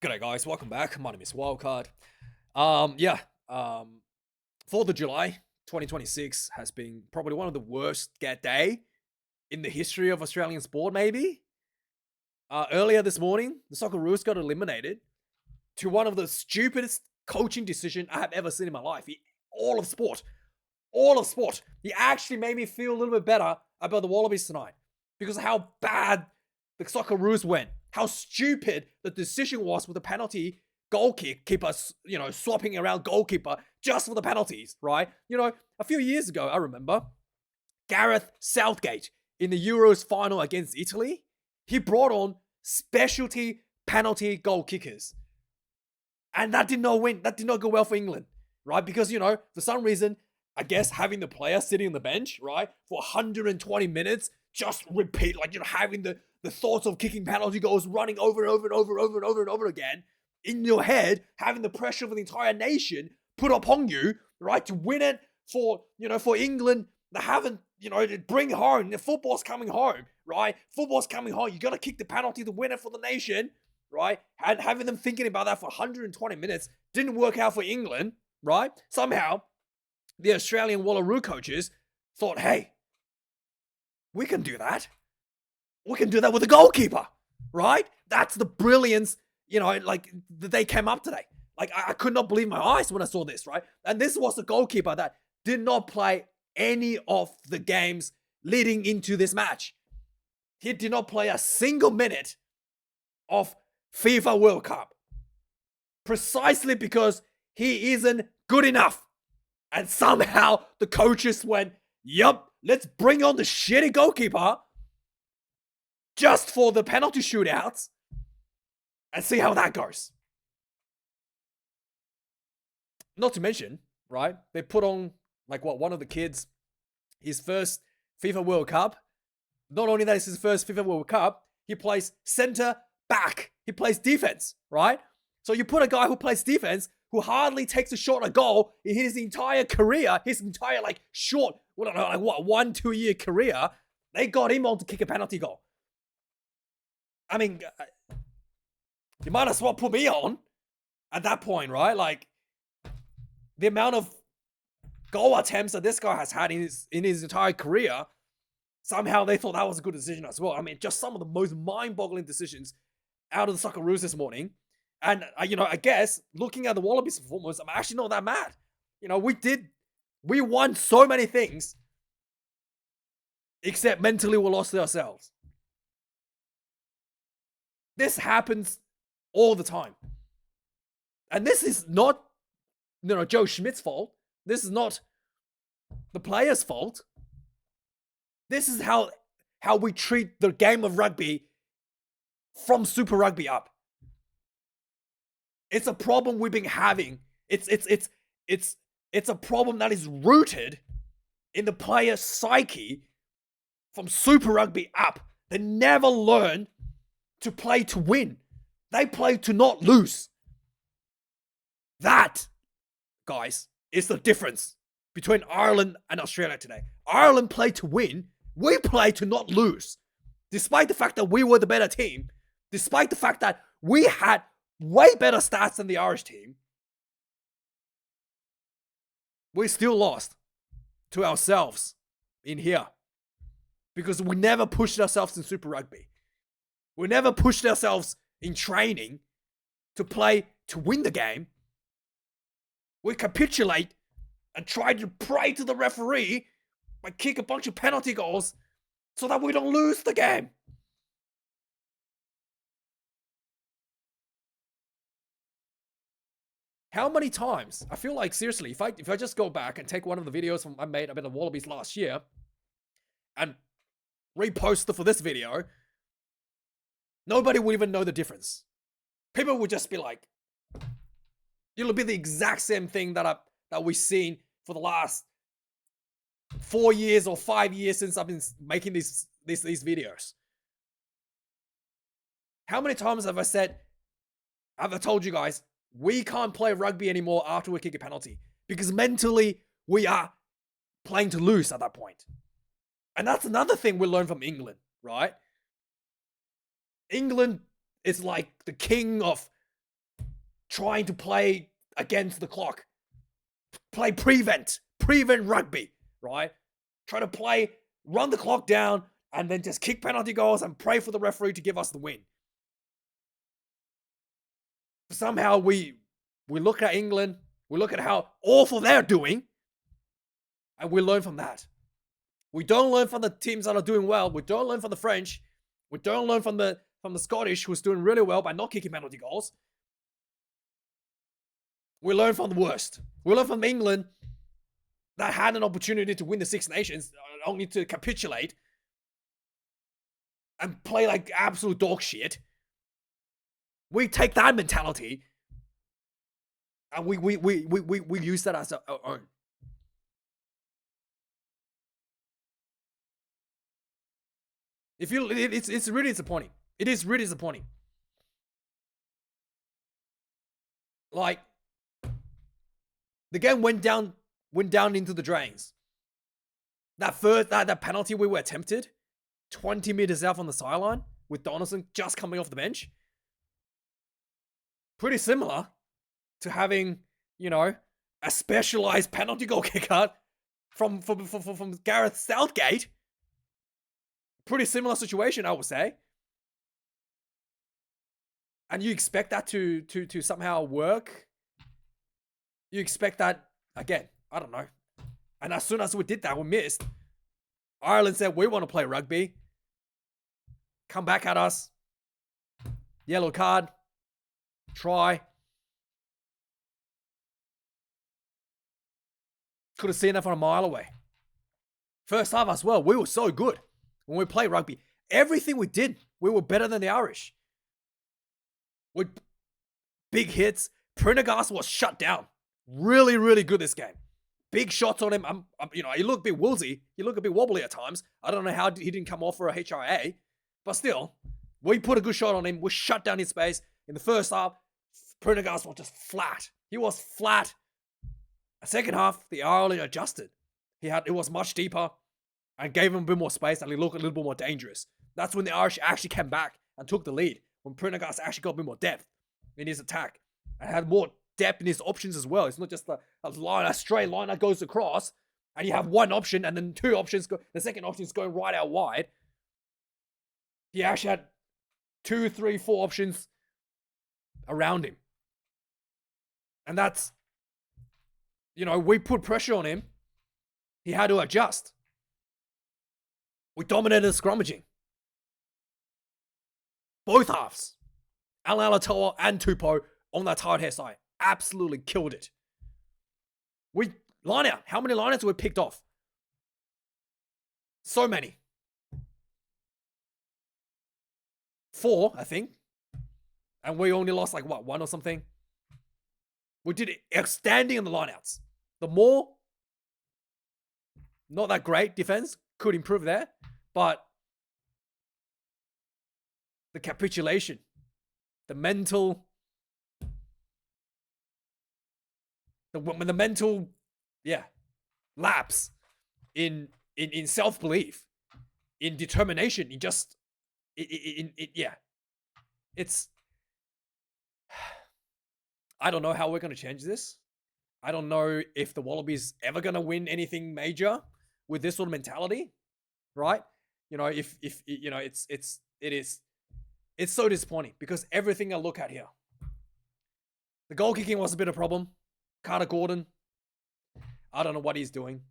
G'day guys, welcome back. My name is Wildkard. Yeah, 4th of July 2026 has been probably one of the worst get day in the history of Australian sport, maybe. Earlier this morning, the Socceroos got eliminated to one of the stupidest coaching decision I have ever seen in my life. All of sport. All of sport. He actually made me feel a little bit better about the Wallabies tonight because of how bad the Socceroos went. How stupid the decision was with the penalty goal keeper, swapping around goalkeeper just for the penalties, right? A few years ago, I remember Gareth Southgate in the Euros final against Italy. He brought on specialty penalty goal kickers. And that did not win. That did not go well for England, right? Because, for some reason, I guess having the player sitting on the bench, right, for 120 minutes, just repeat, having the thoughts of kicking penalty goals running over and over and over and over and over and over again in your head, having the pressure of the entire nation put upon you, right, to win it for England. They haven't, to bring home. The football's coming home, right? Football's coming home. You got to kick the penalty to win it for the nation, right? And having them thinking about that for 120 minutes didn't work out for England, right? Somehow, the Australian Wallaroo coaches thought, hey, we can do that. We can do that with a goalkeeper, right? That's the brilliance, that they came up today. I could not believe my eyes when I saw this, right? And this was the goalkeeper that did not play any of the games leading into this match. He did not play a single minute of FIFA World Cup. Precisely because he isn't good enough. And somehow the coaches went, yup, let's bring on the shitty goalkeeper just for the penalty shootouts and see how that goes. Not to mention, right, they put on, one of the kids, his first FIFA World Cup. Not only that, it's his first FIFA World Cup, he plays center back. He plays defense, right? So you put a guy who plays defense who hardly takes a shot at goal in his entire career, his entire, short, 1-2 year career, they got him on to kick a penalty goal. I mean, you might as well put me on at that point, right? The amount of goal attempts that this guy has had in his entire career, somehow they thought that was a good decision as well. I mean, just some of the most mind-boggling decisions out of the Socceroos this morning. And, I guess, looking at the Wallabies performance, I'm actually not that mad. We won so many things, except mentally we lost ourselves. This happens all the time. And this is not, Joe Schmidt's fault. This is not the players' fault. This is how we treat the game of rugby from Super Rugby up. It's a problem we've been having. It's a problem that is rooted in the player's psyche from Super Rugby up. They never learn to play to win. They play to not lose. That, guys, is the difference between Ireland and Australia today. Ireland play to win. We play to not lose. Despite the fact that we were the better team, despite the fact that we had way better stats than the Irish team, we still lost to ourselves in here because we never pushed ourselves in Super Rugby. We never pushed ourselves in training to play to win the game. We capitulate and try to pray to the referee by kick a bunch of penalty goals so that we don't lose the game. How many times? I feel like, seriously, if I just go back and take one of the videos I made about the Wallabies last year and repost it for this video, nobody would even know the difference. People would just be like, it'll be the exact same thing that we've seen for the last 4 years or 5 years since I've been making these videos. How many times have I told you guys, we can't play rugby anymore after we kick a penalty because mentally we are playing to lose at that point. And that's another thing we learned from England, right? England is like the king of trying to play against the clock. Play prevent rugby, right? Try to run the clock down, and then just kick penalty goals and pray for the referee to give us the win. Somehow we look at England, we look at how awful they're doing, and we learn from that. We don't learn from the teams that are doing well. We don't learn from the French. We don't learn from the Scottish, who's doing really well by not kicking penalty goals. We learn from the worst. We learn from England that had an opportunity to win the Six Nations, only to capitulate and play like absolute dog shit. We take that mentality and we use that as our own. It's really disappointing. It is really disappointing. Like, the game went down into the drains. That penalty we were attempted 20 meters out from the sideline with Donaldson just coming off the bench. Pretty similar to having, a specialized penalty goal kicker from Gareth Southgate. Pretty similar situation, I would say. And you expect that to somehow work? You expect that, again, I don't know. And as soon as we did that, we missed. Ireland said, we want to play rugby. Come back at us. Yellow card. Try. Could have seen that from a mile away. First half as well, we were so good when we played rugby. Everything we did, we were better than the Irish. With big hits. Prendergast was shut down. Really, really good this game. Big shots on him. He looked a bit woolsy. He looked a bit wobbly at times. I don't know how he didn't come off for a HIA. But still, we put a good shot on him. We shut down his space. In the first half, Prendergast was just flat. He was flat. The second half, the Ireland adjusted. It was much deeper and gave him a bit more space, and he looked a little bit more dangerous. That's when the Irish actually came back and took the lead. When Prendergast actually got a bit more depth in his attack and had more depth in his options as well. It's not just a straight line that goes across and you have one option and then two options go. The second option is going right out wide. He actually had 2, 3, 4 options around him. And that's, we put pressure on him. He had to adjust. We dominated the scrummaging. Both halves. Alan Alatoa and Tupou on that tight hair side. Absolutely killed it. Line out. How many line outs were picked off? So many. 4, I think. And we only lost 1 or something. We did outstanding in the lineouts. The more, not that great defense, could improve there, but the capitulation, the mental, lapse in self-belief, in determination, it's. I don't know how we're going to change this. I don't know if the Wallabies ever going to win anything major with this sort of mentality, right? It's so disappointing because everything I look at here. The goal kicking was a bit of a problem. Carter Gordon, I don't know what he's doing.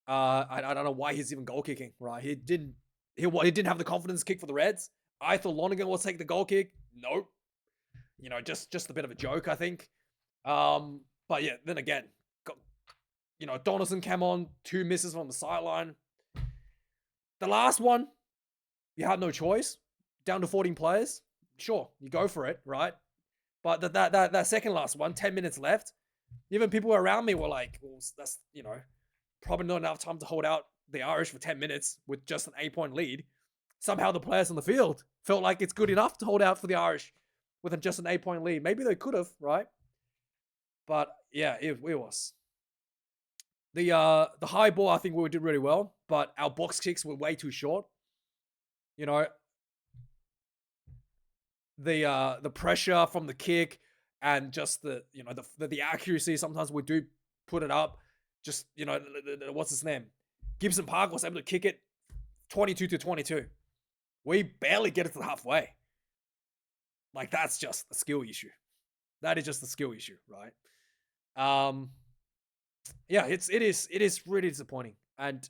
I don't know why he's even goal kicking, right? He didn't have the confidence to kick for the Reds. I thought Lonergan will take the goal kick. Nope. Just a bit of a joke, I think. But yeah, then again, Donaldson came on, 2 misses from the sideline. The last one, you had no choice. Down to 14 players. Sure, you go for it, right? But that second last one, 10 minutes left. Even people around me were like, well, that's, probably not enough time to hold out the Irish for 10 minutes with just an 8-point lead. Somehow the players on the field felt like it's good enough to hold out for the Irish with just an 8-point lead. Maybe they could have, right? But yeah, it was. The high ball, I think we did really well, but our box kicks were way too short. The pressure from the kick, and just the accuracy. Sometimes we do put it up. Just what's his name? Gibson Park was able to kick it 22-22. We barely get it to the halfway. Like, that's just a skill issue. That is just a skill issue, right? Yeah, it is really disappointing. And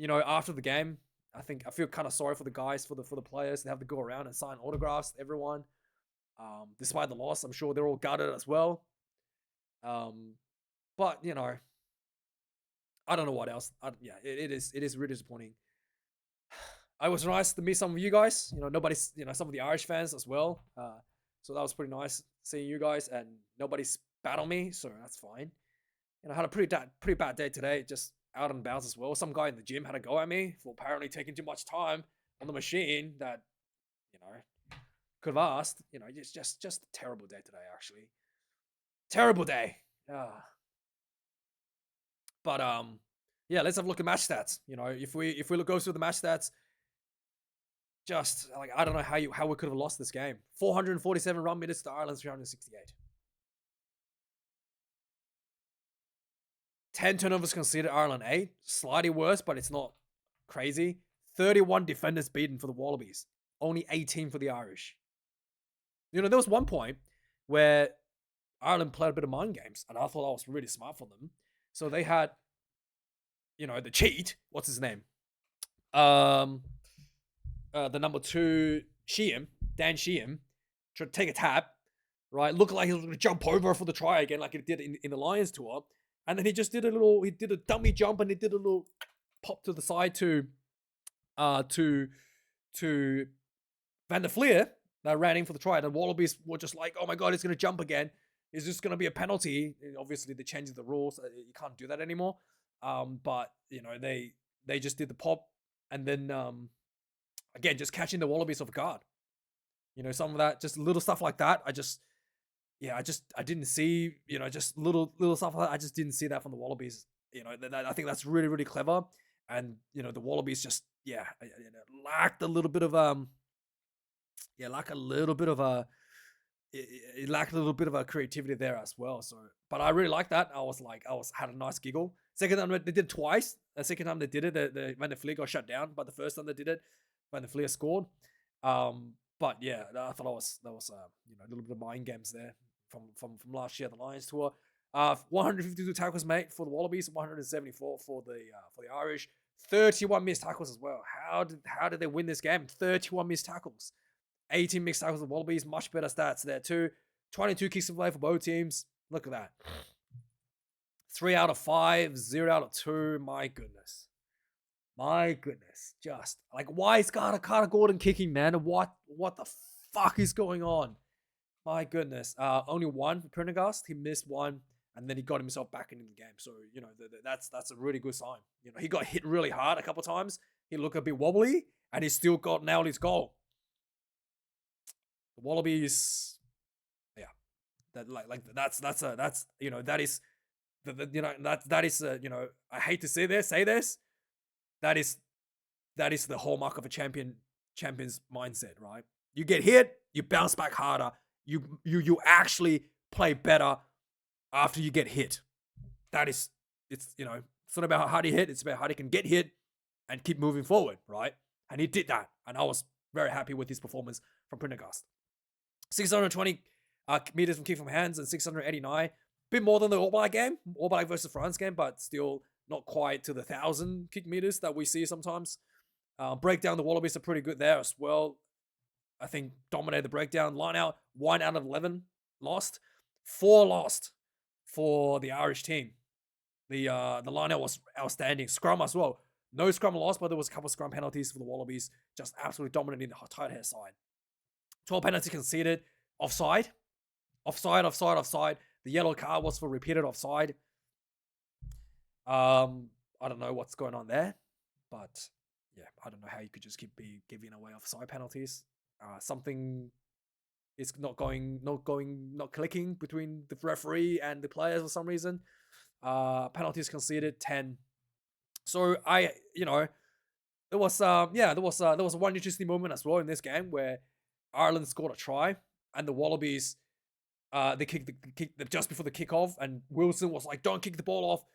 after the game, I feel kind of sorry for the guys, for the players. They have to go around and sign autographs to everyone. Despite the loss, I'm sure they're all gutted as well. But I don't know what else. It is really disappointing. It was nice to meet some of you guys. Nobody's, some of the Irish fans as well. So that was pretty nice seeing you guys, and nobody spat on me, so that's fine. I had a pretty bad day today, just out and about as well. Some guy in the gym had a go at me for apparently taking too much time on the machine that, could have asked. Just a terrible day today, actually. Terrible day. But yeah, let's have a look at match stats. If we go through the match stats, just like, I don't know how we could have lost this game. 447 run minutes to Ireland's 368. 10 turnovers conceded, Ireland 8. Slightly worse, but it's not crazy. 31 defenders beaten for the Wallabies. Only 18 for the Irish. There was one point where Ireland played a bit of mind games, and I thought that was really smart for them. So they had, the cheat. What's his name? The number 2, Dan Sheehan, to take a tap, right? Looked like he was going to jump over for the try again, like he did in the Lions tour. And then he just did a dummy jump, and he did a little pop to the side to Van der Fleer that ran in for the try. The Wallabies were just like, oh my God, he's going to jump again. Is this going to be a penalty? And obviously, they changed the rules. You can't do that anymore. But, they just did the pop. And then, again, just catching the Wallabies off guard. Some of that, just little stuff like that. I didn't see, just little stuff like that. I just didn't see that from the Wallabies. I think that's really, really clever. And, the Wallabies just, lacked a little bit of, it lacked a little bit of a creativity there as well. So, but I really like that. Had a nice giggle. Second time they did twice. The second time they did it, the Van der Fleer got shut down. But the first time they did it, Van der Fleer scored. But yeah, I thought that was a little bit of mind games there from last year, the Lions tour. 152 tackles made for the Wallabies, 174 for the Irish. 31 missed tackles as well. How did they win this game? 31 missed tackles. 18 missed tackles for the Wallabies. Much better stats there too. 22 kicks in play for both teams. Look at that. 3 out of 5, 0 out of 2. My goodness. Just like, why is Carter Gordon kicking, man? What the fuck is going on? My goodness. Only one for Prendergast. He missed one, and then he got himself back into the game. So that's a really good sign. He got hit really hard a couple times. He looked a bit wobbly, and he still nailed his goal. The Wallabies, yeah, I hate to say this. That is the hallmark of a champion's mindset, right? You get hit, you bounce back harder. You actually play better after you get hit. It's not about how hard he hit, it's about how he can get hit and keep moving forward, right? And he did that, and I was very happy with his performance from Prendergast. 620 meters from kick from hands and 689. Bit more than the All Black game, All Black versus France game, but still not quite to the 1,000 kick meters that we see sometimes. Breakdown, the Wallabies are pretty good there as well. I think dominated the breakdown. Line out, 1 out of 11 lost. 4 lost for the Irish team. The line out was outstanding. Scrum as well. No scrum lost, but there was a couple of scrum penalties for the Wallabies. Just absolutely dominating the tight hair side. 12 penalties conceded. Offside. The yellow card was for repeated offside. I don't know what's going on there, but yeah, I don't know how you could just keep giving away offside penalties. Something is not clicking between the referee and the players for some reason. Penalties conceded 10. So there was one interesting moment as well in this game where Ireland scored a try and the Wallabies they kicked just before the kickoff, and Wilson was like, "Don't kick the ball off."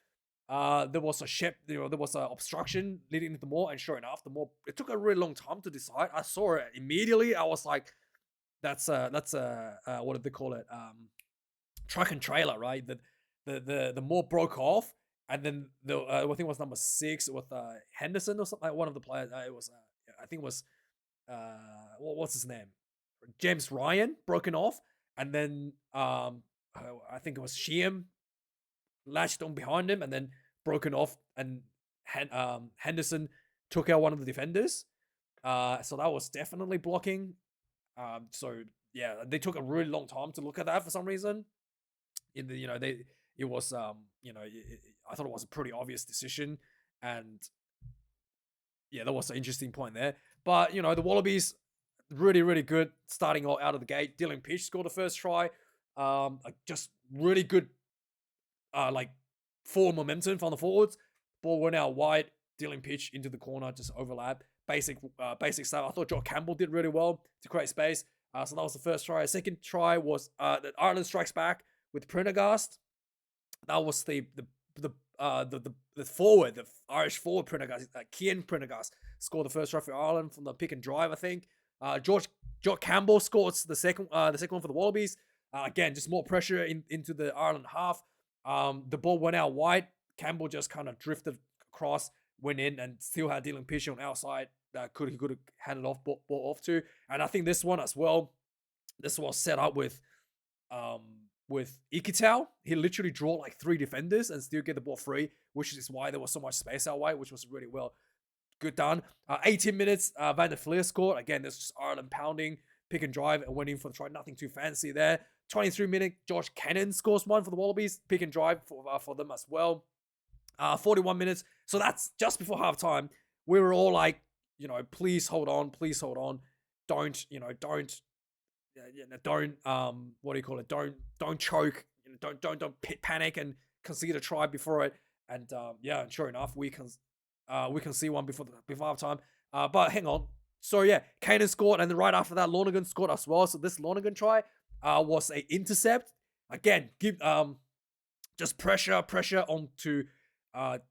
There was there was an obstruction leading to the maul, and sure enough, it took a really long time to decide. I saw it immediately. I was like, "That's what did they call it? Truck and trailer, right?" The maul broke off, and then I think it was number 6 with Henderson or something. Like one of the players. It was I think it was what's his name? James Ryan broken off, and then I think it was Sheehan latched on behind him and then broken off, and Henderson took out one of the defenders. So that was definitely blocking. So yeah, they took a really long time to look at that for some reason. I thought it was a pretty obvious decision, and yeah, that was an interesting point there. But the Wallabies really, really good starting out of the gate. Dylan Pitch scored the first try. Just really good, forward momentum from the forwards. Ball went out wide. Dylan Pitch into the corner, just overlap. Basic stuff. I thought Joe Campbell did really well to create space. So that was the first try. Second try was that Ireland strikes back with Prendergast. That was the forward, the Irish forward Prendergast, Cian Prendergast scored the first try for Ireland from the pick and drive, I think. George Campbell scores the second one for the Wallabies. Again, just more pressure into the Ireland half. The ball went out wide. Campbell just kind of drifted across, went in, and still had Dylan Pitch on outside. He could have handed off ball off to. And I think this one as well. This was set up with Ikitau. He literally drew like 3 defenders and still get the ball free, which is why there was so much space out wide, which was really good done. 18 minutes, Van der Fleer scored. Again, this is just Ireland pounding, pick and drive, and went in for the try. Nothing too fancy there. 23-minute, Josh Cannon scores one for the Wallabies, pick and drive for them as well. 41 minutes. So that's just before halftime. We were all like, please hold on. Don't what do you call it? Don't choke. Don't panic and concede a try before it. And and sure enough, we can see one before halftime. But hang on. So yeah, Kanan scored, and then right after that, Lonergan scored as well. So this Lonergan try was a intercept. Again, give just pressure onto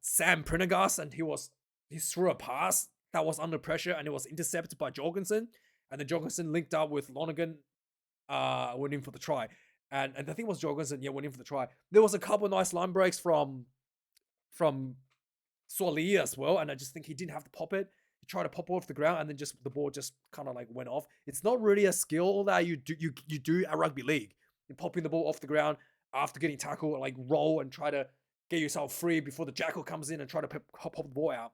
Sam Prendergast, and he threw a pass that was under pressure, and it was intercepted by Jorgensen. And then Jorgensen linked up with Lonergan, went in for the try. And I think it was Jorgensen, went in for the try. There was a couple of nice line breaks from Suoli as well, and I just think he didn't have to pop it. He tried to pop off the ground, and then the ball just kind of like went off. It's not really a skill that you do at rugby league. You're popping the ball off the ground after getting tackled, like roll and try to get yourself free before the jackal comes in and try to pop the ball out.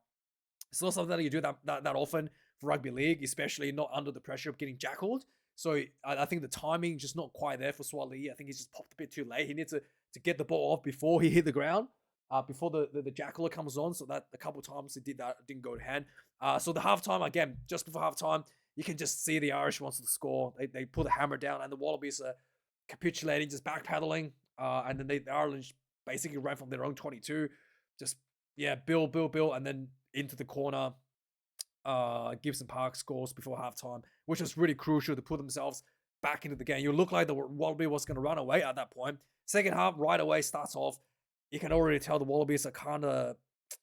It's not something that you do that often for rugby league, especially not under the pressure of getting jackaled. So I think the timing just not quite there for Suoli. I think he's just popped a bit too late. He needs to get the ball off before he hit the ground, before the jackal comes on. So that a couple of times he did that, didn't go to hand. So the halftime, again, just before halftime, you can just see the Irish wants to score. They put the hammer down, and the Wallabies are capitulating, just backpedaling. And then the Ireland basically ran from their own 22. Just, build, and then into the corner. Gibson Park scores before halftime, which was really crucial to put themselves back into the game. You look like the Wallabies was going to run away at that point. Second half, right away, starts off. You can already tell the Wallabies are kind of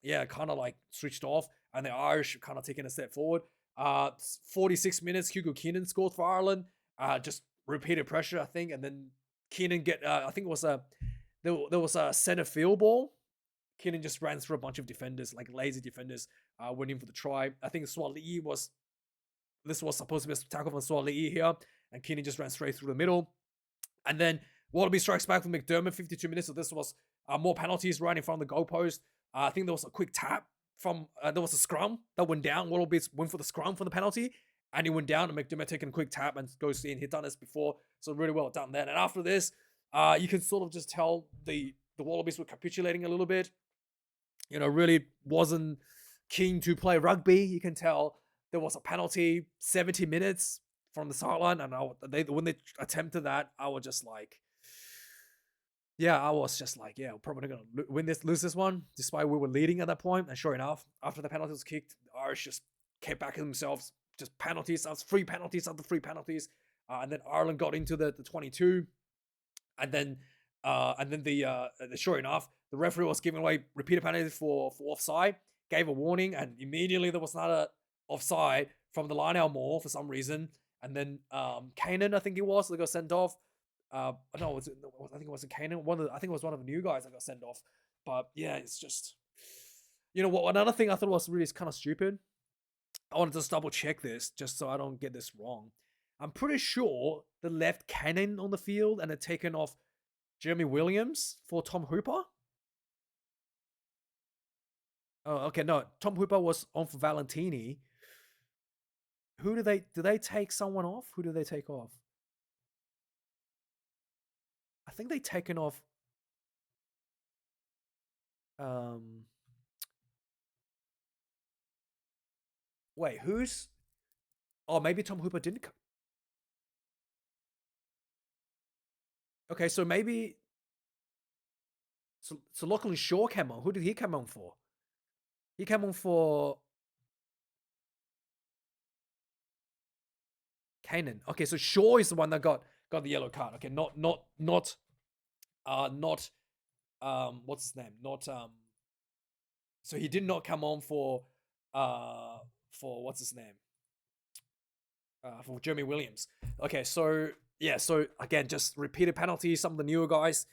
like switched off, and the Irish are kind of taking a step forward. 46 minutes, Hugo Keenan scored for Ireland. Just repeated pressure, I think, and then Keenan I think it was there was a center field ball. Keenan just ran through a bunch of defenders, like lazy defenders, went in for the try. I think this was supposed to be a tackle from Suoli here, and Keenan just ran straight through the middle. And then Wallaby strikes back from McDermott, 52 minutes. So this was more penalties right in front of the goalpost. I think there was a quick tap from, there was a scrum that went down. Wallabies went for the scrum for the penalty, and he went down, and McDermott taking a quick tap and goes in. He'd done this before, so really well done there. And after this, you can sort of just tell the Wallabies were capitulating a little bit. Really wasn't keen to play rugby. You can tell there was a penalty, 70 minutes from the sideline, and when they attempted that, I was just like, we're probably not going to lose this one, despite we were leading at that point. And sure enough, after the penalty was kicked, the Irish just kept backing themselves, just penalties, free penalties after free penalties. And then Ireland got into the 22. and then the sure enough, the referee was giving away repeated penalties for offside, gave a warning, and immediately there was another offside from the line out more for some reason, and then Kanan, I think it was, that got sent off. No, I think it wasn't Kanan. I think it was one of the new guys that got sent off. But yeah, it's just, you know what? Another thing I thought was really kind of stupid. I wanted to just double check this just so I don't get this wrong. I'm pretty sure they left Kanan on the field and had taken off Jeremy Williams for Tom Hooper. Oh, okay, no, Tom Hooper was on for Valentini. Who do they take someone off? Who do they take off? I think they taken off. Wait, who's? Oh, maybe Tom Hooper didn't. Okay, so maybe. So Lachlan Shaw came on. Who did he come on for? He came on for Kanan. Okay, so Shaw is the one that got the yellow card. Okay, not what's his name? Not so he did not come on for what's his name? For Jeremy Williams. Okay, so yeah, so again, just repeated penalties, some of the newer guys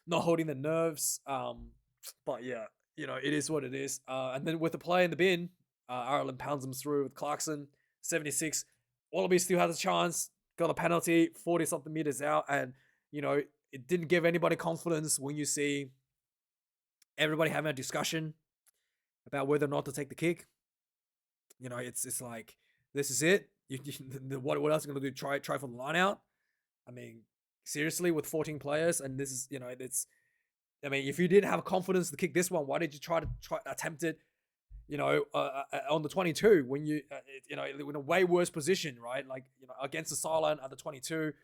not holding the nerves. But yeah, you know, it is what it is. And then with the play in the bin, Ireland pounds them through with Clarkson, 76. Wallabies still has a chance, got a penalty, 40-something meters out, and, you know, it didn't give anybody confidence when you see everybody having a discussion about whether or not to take the kick. You know, it's like, this is it. What else are you going to do? Try for the line out? I mean, seriously, with 14 players, and this is, you know, it's, I mean, if you didn't have confidence to kick this one, why did you try attempt it, you know, on the 22 when you know, in a way worse position, right? Like, you know, against the sideline at the 22,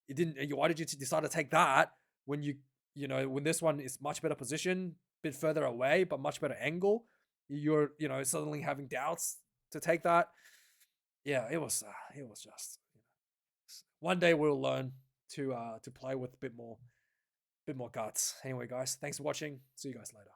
you didn't. Why did you decide to take that when you know, when this one is much better position, bit further away, but much better angle? You're, you know, suddenly having doubts to take that. Yeah, it was just, you know, one day we'll learn to play with a bit more guts. Anyway, guys, thanks for watching. See you guys later.